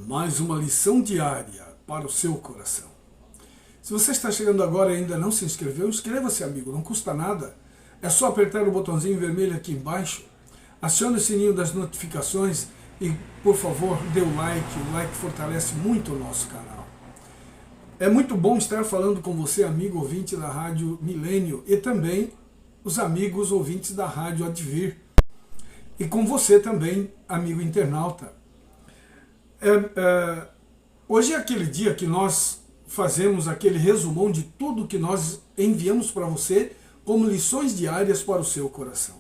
mais uma lição diária para o seu coração. Se você está chegando agora e ainda não se inscreveu, inscreva-se, amigo, não custa nada. É só apertar o botãozinho vermelho aqui embaixo, acione o sininho das notificações e, por favor, dê o like fortalece muito o nosso canal. É muito bom estar falando com você, amigo ouvinte da Rádio Milênio, e também os amigos ouvintes da Rádio Advir. E com você também, amigo internauta. Hoje é aquele dia que nós fazemos aquele resumão de tudo que nós enviamos para você como lições diárias para o seu coração.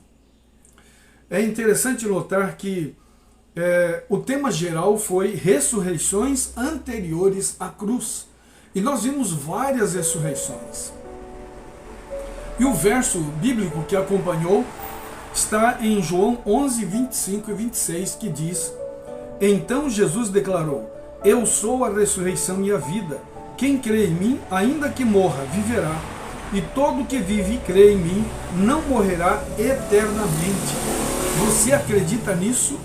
É interessante notar que o tema geral foi ressurreições anteriores à cruz. E nós vimos várias ressurreições. E o verso bíblico que acompanhou está em João 11, 25 e 26, que diz: Então Jesus declarou: Eu sou a ressurreição e a vida. Quem crê em mim, ainda que morra, viverá. E todo que vive e crê em mim não morrerá eternamente. Você acredita nisso?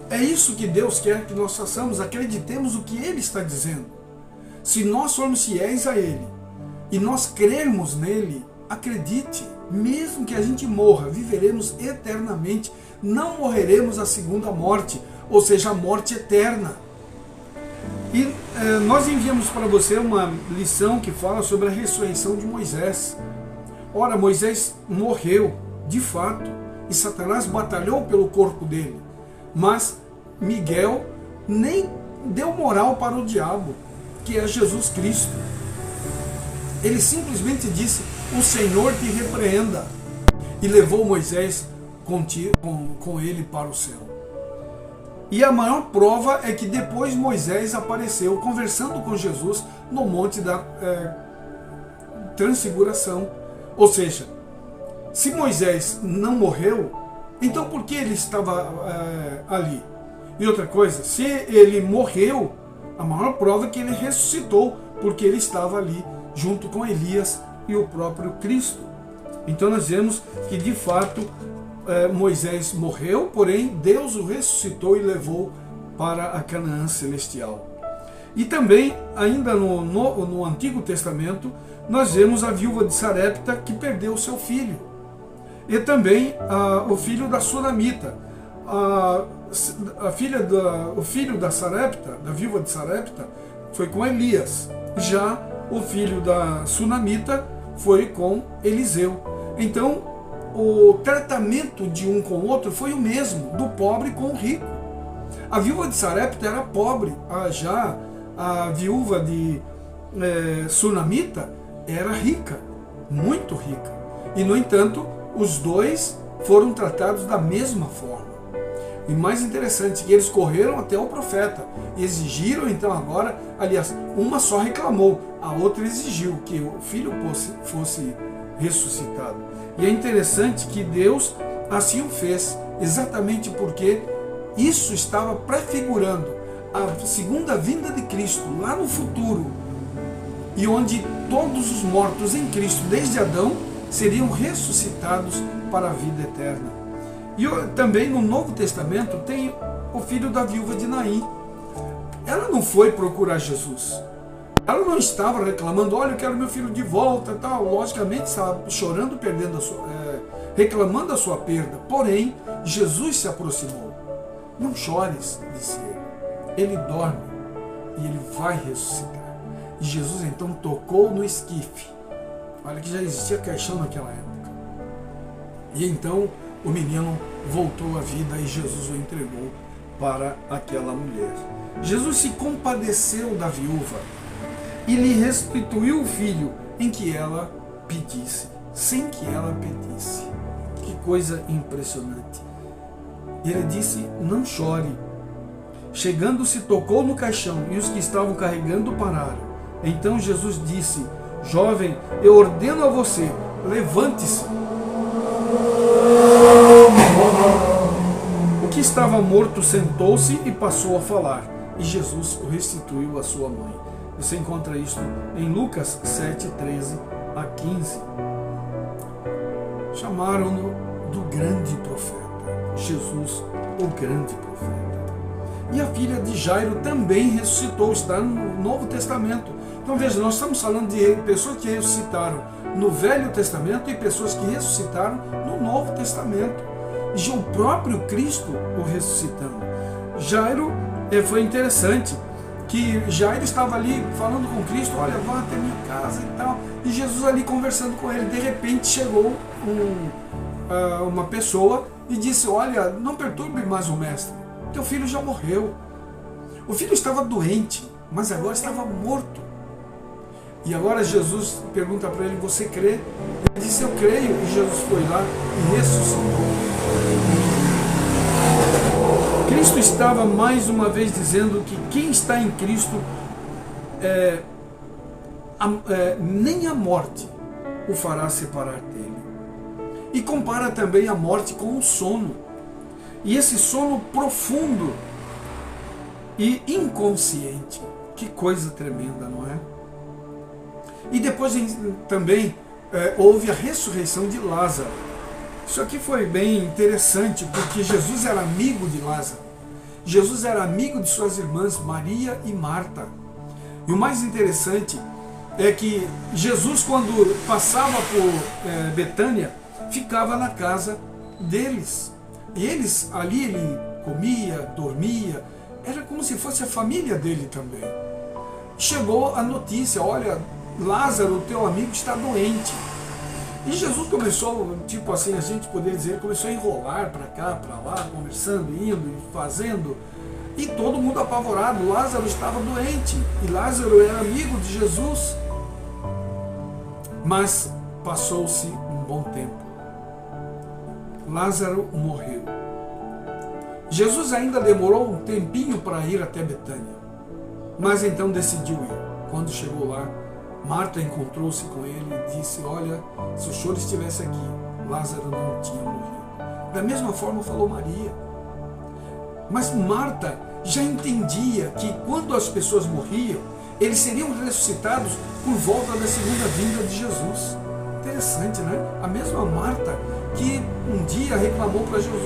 É isso que Deus quer que nós façamos, acreditemos o que Ele está dizendo. Se nós formos fiéis a Ele e nós crermos nele, acredite, mesmo que a gente morra, viveremos eternamente, não morreremos a segunda morte, ou seja, a morte eterna. E nós enviamos para você uma lição que fala sobre a ressurreição de Moisés. Ora, Moisés morreu, de fato, e Satanás batalhou pelo corpo dele, mas Miguel nem deu moral para o diabo, que é Jesus Cristo. Ele simplesmente disse: o Senhor te repreenda, e levou Moisés com ele para o céu. E a maior prova é que depois Moisés apareceu conversando com Jesus no monte da transfiguração. Ou seja, se Moisés não morreu, então por que ele estava ali? E outra coisa, se ele morreu, a maior prova é que ele ressuscitou, porque ele estava ali junto com Elias e o próprio Cristo. Então nós vemos que de fato Moisés morreu, porém Deus o ressuscitou e levou para a Canaã celestial. E também, ainda no Antigo Testamento, nós vemos a viúva de Sarepta que perdeu seu filho. E também o filho da Sunamita. O filho da Sarepta, da viúva de Sarepta, foi com Elias. Já o filho da Sunamita foi com Eliseu. Então, o tratamento de um com o outro foi o mesmo, do pobre com o rico. A viúva de Sarepta era pobre, já a viúva de Sunamita era rica, muito rica. E, no entanto, os dois foram tratados da mesma forma. E mais interessante, que eles correram até o profeta, exigiram então agora, aliás, uma só reclamou, a outra exigiu que o filho fosse ressuscitado. E é interessante que Deus assim o fez, exatamente porque isso estava prefigurando a segunda vinda de Cristo lá no futuro, e onde todos os mortos em Cristo, desde Adão, seriam ressuscitados para a vida eterna. E também no Novo Testamento tem o filho da viúva de Naim. Ela não foi procurar Jesus. Ela não estava reclamando: olha, eu quero meu filho de volta, tal. Logicamente estava chorando, reclamando a sua perda. Porém, Jesus se aproximou. Não chores, disse ele. Ele dorme e ele vai ressuscitar. E Jesus então tocou no esquife. Olha que já existia caixão naquela época. E então o menino voltou à vida e Jesus o entregou para aquela mulher. Jesus se compadeceu da viúva e lhe restituiu o filho em que ela pedisse, sem que ela pedisse. Que coisa impressionante. Ele disse: não chore. Chegando-se, tocou no caixão e os que estavam carregando pararam. Então Jesus disse: jovem, eu ordeno a você, levante-se. O que estava morto sentou-se e passou a falar, e Jesus o restituiu à sua mãe. Você encontra isso em Lucas 7, 13 a 15. Chamaram-no do grande profeta, Jesus, o grande profeta. E a filha de Jairo também ressuscitou, está no Novo Testamento. Então veja, nós estamos falando de pessoas que ressuscitaram no Velho Testamento e pessoas que ressuscitaram no Novo Testamento. E o próprio Cristo o ressuscitando. Jairo, foi interessante, que Jairo estava ali falando com Cristo, olha, vá até minha casa e tal. E Jesus ali conversando com ele. De repente chegou uma pessoa e disse, olha, não perturbe mais o mestre, teu filho já morreu. O filho estava doente, mas agora estava morto. E agora Jesus pergunta para ele, você crê? Ele disse, eu creio. E Jesus foi lá e ressuscitou. Cristo estava mais uma vez dizendo que quem está em Cristo, nem a morte o fará separar dele. E compara também a morte com o sono. E esse sono profundo e inconsciente. Que coisa tremenda, não é? E depois também houve a ressurreição de Lázaro. Isso aqui foi bem interessante, porque Jesus era amigo de Lázaro. Jesus era amigo de suas irmãs Maria e Marta. E o mais interessante é que Jesus, quando passava por Betânia, ficava na casa deles. E eles, ali ele comia, dormia, era como se fosse a família dele também. Chegou a notícia, olha, Lázaro, teu amigo, está doente. E Jesus começou, tipo assim, a gente poderia dizer, começou a enrolar para cá, para lá, conversando, indo e fazendo. E todo mundo apavorado, Lázaro estava doente. E Lázaro era amigo de Jesus. Mas passou-se um bom tempo. Lázaro morreu. Jesus ainda demorou um tempinho para ir até Betânia. Mas então decidiu ir. Quando chegou lá, Marta encontrou-se com ele e disse, olha, se o senhor estivesse aqui, Lázaro não tinha morrido. Da mesma forma falou Maria. Mas Marta já entendia que quando as pessoas morriam, eles seriam ressuscitados por volta da segunda vinda de Jesus. Interessante, né? A mesma Marta que um dia reclamou para Jesus,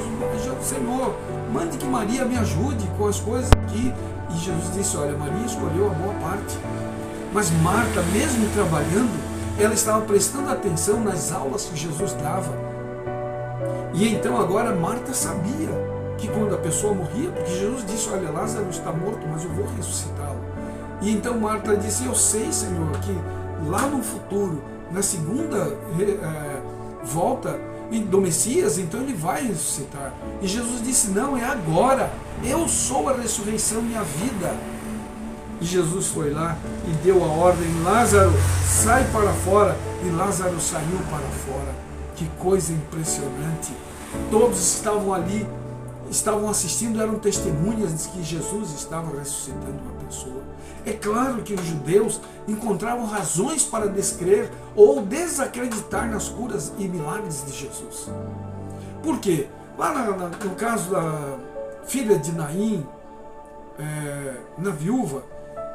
Senhor, mande que Maria me ajude com as coisas aqui. E Jesus disse, olha, Maria escolheu a boa parte. Mas Marta, mesmo trabalhando, ela estava prestando atenção nas aulas que Jesus dava. E então agora Marta sabia que quando a pessoa morria, porque Jesus disse, olha, Lázaro está morto, mas eu vou ressuscitá-lo. E então Marta disse, eu sei, Senhor, que lá no futuro, na segunda volta do Messias, então ele vai ressuscitar. E Jesus disse, não, é agora, eu sou a ressurreição e a vida. E Jesus foi lá e deu a ordem, Lázaro, sai para fora. E Lázaro saiu para fora. Que coisa impressionante. Todos estavam ali, estavam assistindo, eram testemunhas de que Jesus estava ressuscitando uma pessoa. É claro que os judeus encontravam razões para descrer ou desacreditar nas curas e milagres de Jesus. Por quê? Lá no caso da filha de Naim, na viúva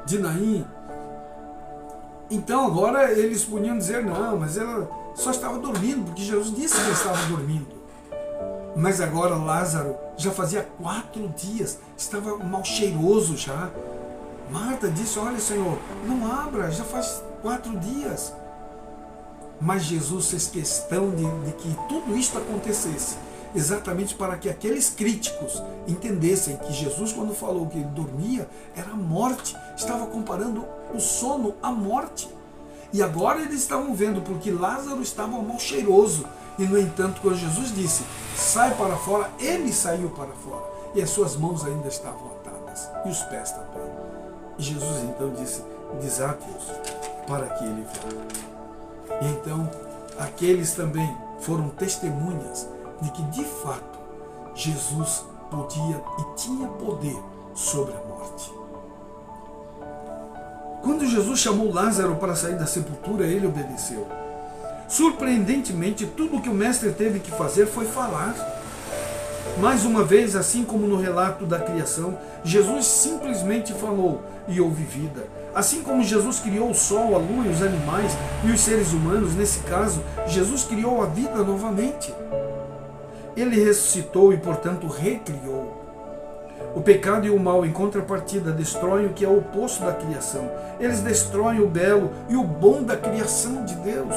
de Naim, então agora eles podiam dizer, não, mas ela só estava dormindo, porque Jesus disse que ela estava dormindo. Mas agora Lázaro já fazia 4 dias, estava mal cheiroso já. Marta disse, olha, Senhor, não abra, já faz 4 dias. Mas Jesus fez questão de que tudo isto acontecesse, exatamente para que aqueles críticos entendessem que Jesus, quando falou que ele dormia, era a morte, estava comparando o sono à morte. E agora eles estavam vendo, porque Lázaro estava mal cheiroso. E no entanto, quando Jesus disse, sai para fora, ele saiu para fora. E as suas mãos ainda estavam atadas, e os pés também. E Jesus então disse, desate-os para que ele vá. E então, aqueles também foram testemunhas de que de fato Jesus podia e tinha poder sobre a morte. Quando Jesus chamou Lázaro para sair da sepultura, ele obedeceu. Surpreendentemente, tudo o que o mestre teve que fazer foi falar. Mais uma vez, assim como no relato da criação, Jesus simplesmente falou e houve vida. Assim como Jesus criou o sol, a lua e os animais e os seres humanos, nesse caso, Jesus criou a vida novamente. Ele ressuscitou e, portanto, recriou. O pecado e o mal, em contrapartida, destroem o que é o oposto da criação. Eles destroem o belo e o bom da criação de Deus.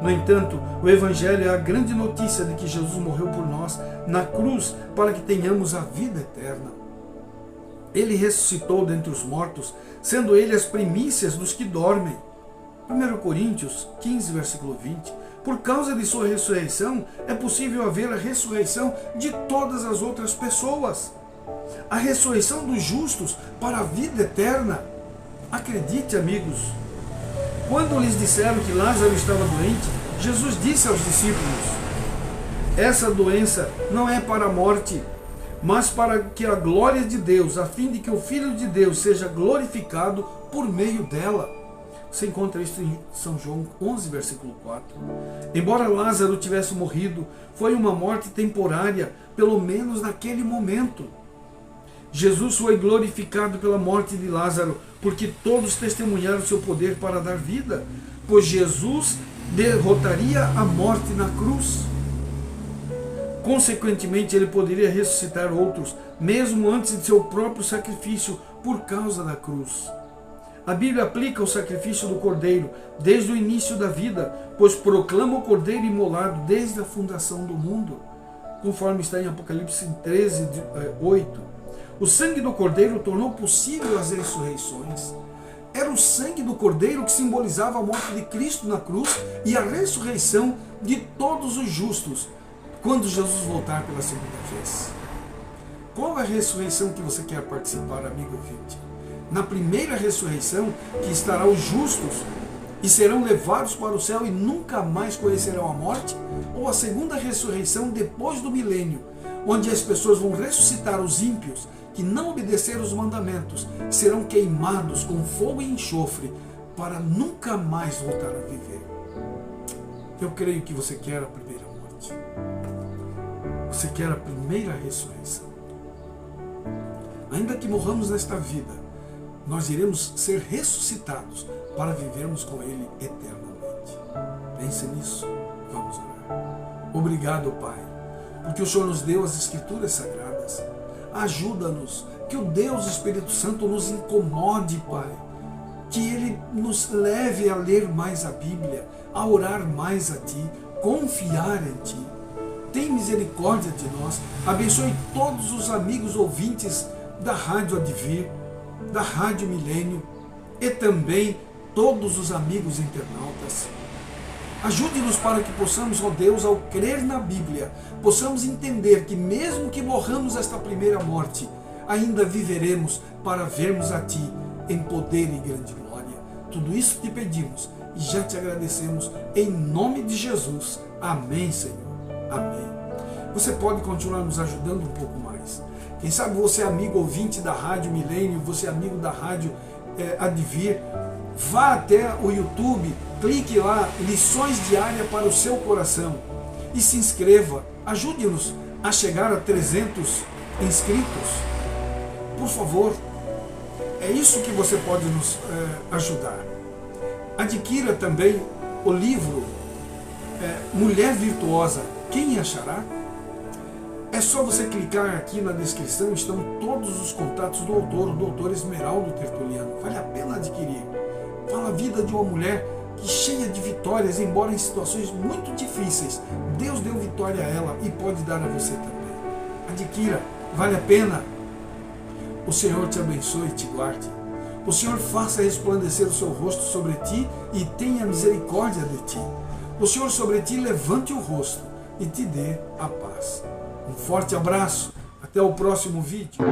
No entanto, o Evangelho é a grande notícia de que Jesus morreu por nós na cruz para que tenhamos a vida eterna. Ele ressuscitou dentre os mortos, sendo ele as primícias dos que dormem. 1 Coríntios 15, versículo 20. Por causa de sua ressurreição, é possível haver a ressurreição de todas as outras pessoas. A ressurreição dos justos para a vida eterna. Acredite, amigos. Quando lhes disseram que Lázaro estava doente, Jesus disse aos discípulos: essa doença não é para a morte, mas para que a glória de Deus, a fim de que o Filho de Deus seja glorificado por meio dela. Você encontra isso em São João 11, versículo 4. Embora Lázaro tivesse morrido, foi uma morte temporária, pelo menos naquele momento. Jesus foi glorificado pela morte de Lázaro, porque todos testemunharam seu poder para dar vida, pois Jesus derrotaria a morte na cruz. Consequentemente, ele poderia ressuscitar outros, mesmo antes de seu próprio sacrifício, por causa da cruz. A Bíblia aplica o sacrifício do Cordeiro desde o início da vida, pois proclama o Cordeiro imolado desde a fundação do mundo, conforme está em Apocalipse 13, 8. O sangue do Cordeiro tornou possível as ressurreições. Era o sangue do Cordeiro que simbolizava a morte de Cristo na cruz e a ressurreição de todos os justos, quando Jesus voltar pela segunda vez. Qual é a ressurreição que você quer participar, amigo ouvinte? Na primeira ressurreição, que estará os justos e serão levados para o céu e nunca mais conhecerão a morte? Ou a segunda ressurreição depois do milênio, onde as pessoas vão ressuscitar os ímpios que não obedeceram os mandamentos, serão queimados com fogo e enxofre para nunca mais voltar a viver? Eu creio que você quer a primeira morte. Você quer a primeira ressurreição. Ainda que morramos nesta vida, nós iremos ser ressuscitados para vivermos com Ele eternamente. Pense nisso. Vamos orar. Obrigado, Pai, porque o Senhor nos deu as Escrituras Sagradas. Ajuda-nos, que o Deus Espírito Santo nos incomode, Pai. Que Ele nos leve a ler mais a Bíblia, a orar mais a Ti, confiar em Ti. Tem misericórdia de nós. Abençoe todos os amigos ouvintes da Rádio Advir, da Rádio Milênio e também todos os amigos internautas. Ajude-nos para que possamos, ó Deus, ao crer na Bíblia, possamos entender que mesmo que morramos esta primeira morte, ainda viveremos para vermos a Ti em poder e grande glória. Tudo isso te pedimos e já te agradecemos em nome de Jesus. Amém, Senhor. Amém. Você pode continuar nos ajudando um pouco mais. Quem sabe você é amigo ouvinte da Rádio Milênio, você é amigo da Rádio Advir, vá até o YouTube, clique lá, lições diárias para o seu coração e se inscreva. Ajude-nos a chegar a 300 inscritos. Por favor, é isso que você pode nos ajudar. Adquira também o livro Mulher Virtuosa, quem achará? É só você clicar aqui na descrição, estão todos os contatos do autor, o doutor Esmeraldo Tertuliano. Vale a pena adquirir. Fala a vida de uma mulher que cheia de vitórias, embora em situações muito difíceis. Deus deu vitória a ela e pode dar a você também. Adquira, vale a pena. O Senhor te abençoe e te guarde. O Senhor faça resplandecer o seu rosto sobre ti e tenha misericórdia de ti. O Senhor sobre ti levante o rosto e te dê a paz. Um forte abraço, até o próximo vídeo.